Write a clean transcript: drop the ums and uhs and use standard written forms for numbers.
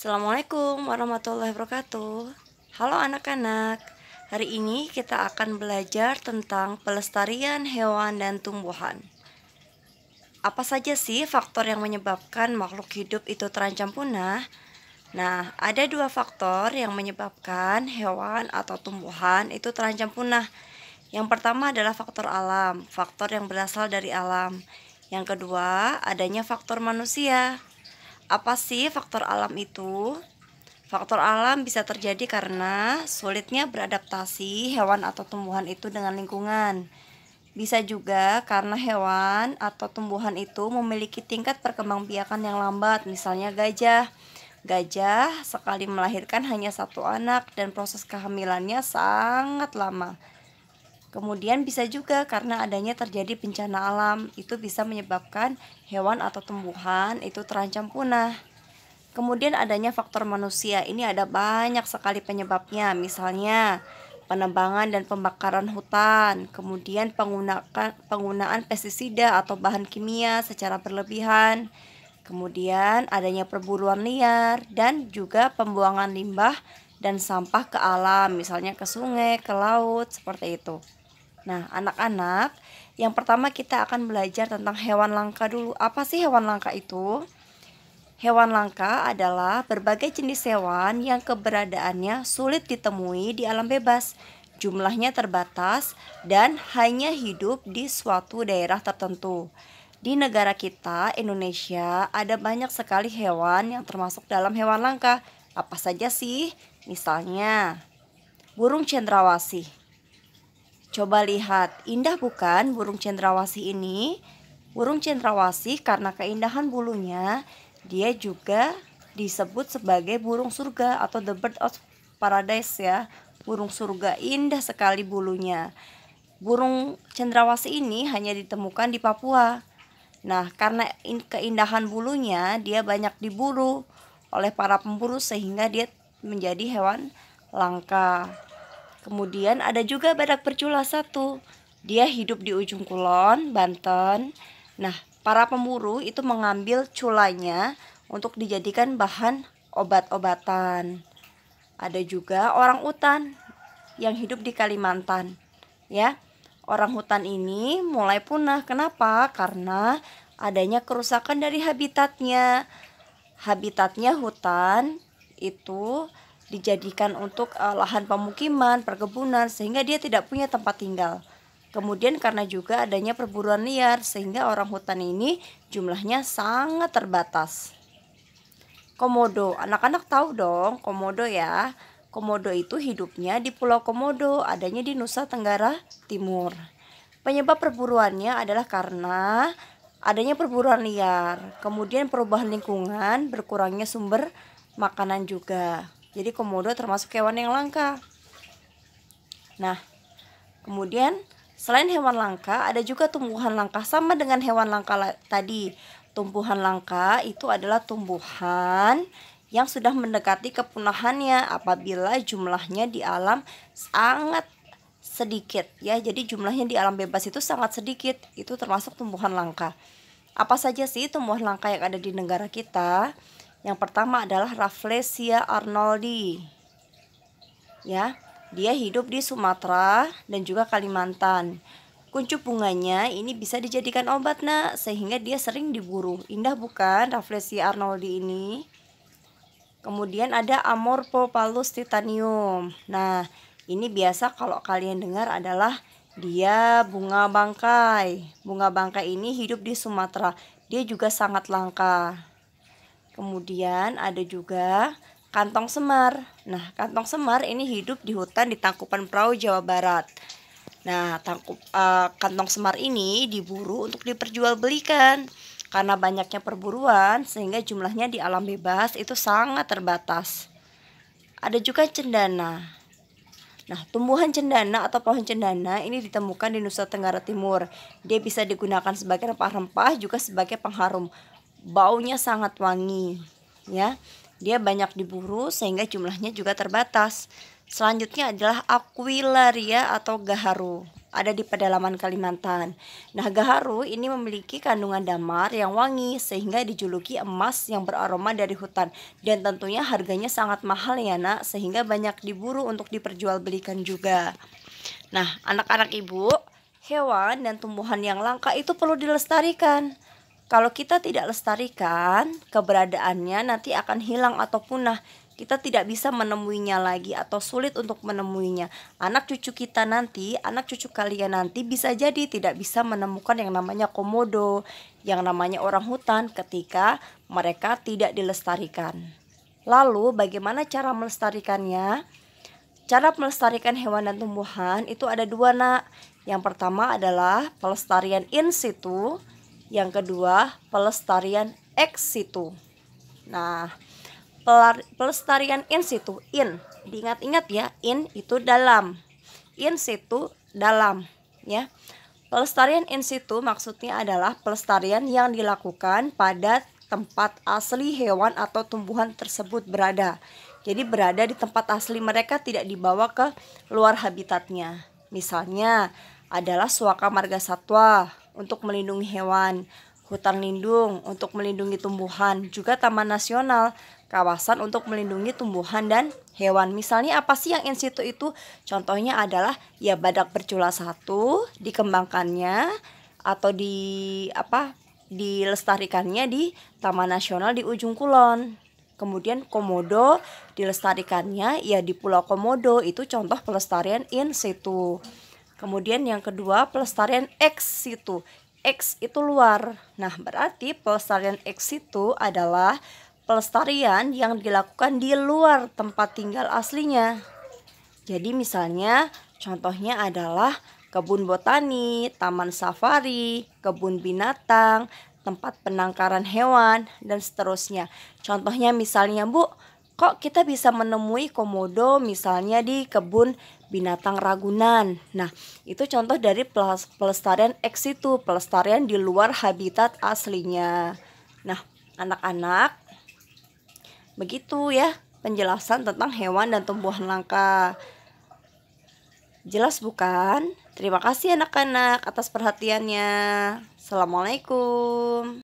Assalamualaikum warahmatullahi wabarakatuh. Halo anak-anak, hari ini kita akan belajar tentang pelestarian hewan dan tumbuhan. Apa saja sih faktor yang menyebabkan makhluk hidup itu terancam punah? Nah, ada dua faktor yang menyebabkan hewan atau tumbuhan itu terancam punah. Yang pertama adalah faktor alam, faktor yang berasal dari alam. Yang kedua, adanya faktor manusia. Apa sih faktor alam itu? Faktor alam bisa terjadi karena sulitnya beradaptasi hewan atau tumbuhan itu dengan lingkungan. Bisa juga karena hewan atau tumbuhan itu memiliki tingkat perkembangbiakan yang lambat, misalnya gajah. Gajah sekali melahirkan hanya satu anak dan proses kehamilannya sangat lama. Kemudian bisa juga karena adanya terjadi bencana alam, itu bisa menyebabkan hewan atau tumbuhan itu terancam punah. Kemudian adanya faktor manusia, ini ada banyak sekali penyebabnya, misalnya penebangan dan pembakaran hutan, kemudian penggunaan pestisida atau bahan kimia secara berlebihan, kemudian adanya perburuan liar dan juga pembuangan limbah dan sampah ke alam, misalnya ke sungai, ke laut, seperti itu. Nah, anak-anak, yang pertama kita akan belajar tentang hewan langka dulu. Apa sih hewan langka itu? Hewan langka adalah berbagai jenis hewan yang keberadaannya sulit ditemui di alam bebas. Jumlahnya terbatas dan hanya hidup di suatu daerah tertentu. Di negara kita, Indonesia, ada banyak sekali hewan yang termasuk dalam hewan langka. Apa saja sih? Misalnya, burung cendrawasih. Coba lihat, indah bukan burung cendrawasih ini? Burung cendrawasih karena keindahan bulunya, dia juga disebut sebagai burung surga atau the bird of paradise ya. Burung surga, indah sekali bulunya. Burung cendrawasih ini hanya ditemukan di Papua. Nah, karena keindahan bulunya, dia banyak diburu oleh para pemburu sehingga dia menjadi hewan langka. Kemudian ada juga badak bercula satu. Dia hidup di ujung kulon, Banten. Nah, para pemburu itu mengambil culanya untuk dijadikan bahan obat-obatan. Ada juga orang utan yang hidup di Kalimantan. Ya, orang hutan ini mulai punah. Kenapa? Karena adanya kerusakan dari habitatnya. Habitatnya hutan itu dijadikan untuk lahan pemukiman, perkebunan, sehingga dia tidak punya tempat tinggal. Kemudian karena juga adanya perburuan liar, sehingga orang hutan ini jumlahnya sangat terbatas. Komodo, anak-anak tahu dong komodo ya. Komodo itu hidupnya di Pulau Komodo, adanya di Nusa Tenggara Timur. Penyebab perburuannya adalah karena adanya perburuan liar, kemudian perubahan lingkungan, berkurangnya sumber makanan juga. Jadi komodo termasuk hewan yang langka. Nah, kemudian selain hewan langka, ada juga tumbuhan langka. Sama dengan hewan langka tadi. Tumbuhan langka itu adalah tumbuhan yang sudah mendekati kepunahannya apabila jumlahnya di alam sangat sedikit ya. Jadi jumlahnya di alam bebas itu sangat sedikit. Itu termasuk tumbuhan langka. Apa saja sih tumbuhan langka yang ada di negara kita? Yang pertama adalah Rafflesia arnoldi. Ya, dia hidup di Sumatera dan juga Kalimantan. Kuncup bunganya ini bisa dijadikan obat nak, sehingga dia sering diburu. Indah bukan Rafflesia arnoldi ini? Kemudian ada Amorphopalus titanium. Nah, ini biasa kalau kalian dengar adalah dia bunga bangkai. Bunga bangkai ini hidup di Sumatera. Dia juga sangat langka. Kemudian ada juga kantong semar. Nah, kantong semar ini hidup di hutan di Tangkuban Perahu, Jawa Barat. Nah, kantong semar ini diburu untuk diperjualbelikan. Karena banyaknya perburuan sehingga jumlahnya di alam bebas itu sangat terbatas. Ada juga cendana. Nah, tumbuhan cendana atau pohon cendana ini ditemukan di Nusa Tenggara Timur. Dia bisa digunakan sebagai rempah-rempah juga sebagai pengharum. Baunya sangat wangi, ya. Dia banyak diburu sehingga jumlahnya juga terbatas. Selanjutnya adalah Aquilaria atau gaharu. ada di pedalaman Kalimantan. Nah, gaharu ini memiliki kandungan damar yang wangi sehingga dijuluki emas yang beraroma dari hutan. Dan tentunya harganya sangat mahal ya nak, sehingga banyak diburu untuk diperjualbelikan juga. Nah, anak-anak ibu, hewan dan tumbuhan yang langka itu perlu dilestarikan. Kalau kita tidak lestarikan, keberadaannya nanti akan hilang atau punah. Kita tidak bisa menemuinya lagi atau sulit untuk menemuinya. Anak cucu kita nanti, anak cucu kalian nanti bisa jadi tidak bisa menemukan yang namanya komodo, yang namanya orang hutan ketika mereka tidak dilestarikan. Lalu bagaimana cara melestarikannya? Cara melestarikan hewan dan tumbuhan itu ada dua nak. Yang pertama adalah pelestarian in situ, yang kedua pelestarian ex situ. Nah, pelestarian in situ, in, diingat-ingat ya, in itu dalam, in situ dalam, ya. Pelestarian in situ maksudnya adalah pelestarian yang dilakukan pada tempat asli hewan atau tumbuhan tersebut berada. Jadi berada di tempat asli mereka, tidak dibawa ke luar habitatnya. Misalnya adalah Suaka Marga Satwa untuk melindungi hewan, hutan lindung untuk melindungi tumbuhan, juga taman nasional, kawasan untuk melindungi tumbuhan dan hewan. Misalnya apa sih yang in situ itu? Contohnya adalah ya badak bercula 1 dikembangkannya atau dilestarikannya di Taman Nasional di Ujung Kulon. Kemudian komodo dilestarikannya ya di Pulau Komodo, itu contoh pelestarian in situ. Kemudian yang kedua pelestarian ex situ. Ex itu luar. Nah, berarti pelestarian ex situ adalah pelestarian yang dilakukan di luar tempat tinggal aslinya. Jadi misalnya contohnya adalah kebun botani, taman safari, kebun binatang, tempat penangkaran hewan, dan seterusnya. Contohnya misalnya Bu, kok kita bisa menemui komodo misalnya di kebun binatang Ragunan. Nah, itu contoh dari pelestarian ex situ, pelestarian di luar habitat aslinya. Nah, anak-anak, begitu ya penjelasan tentang hewan dan tumbuhan langka. Jelas bukan? Terima kasih anak-anak atas perhatiannya. Assalamualaikum.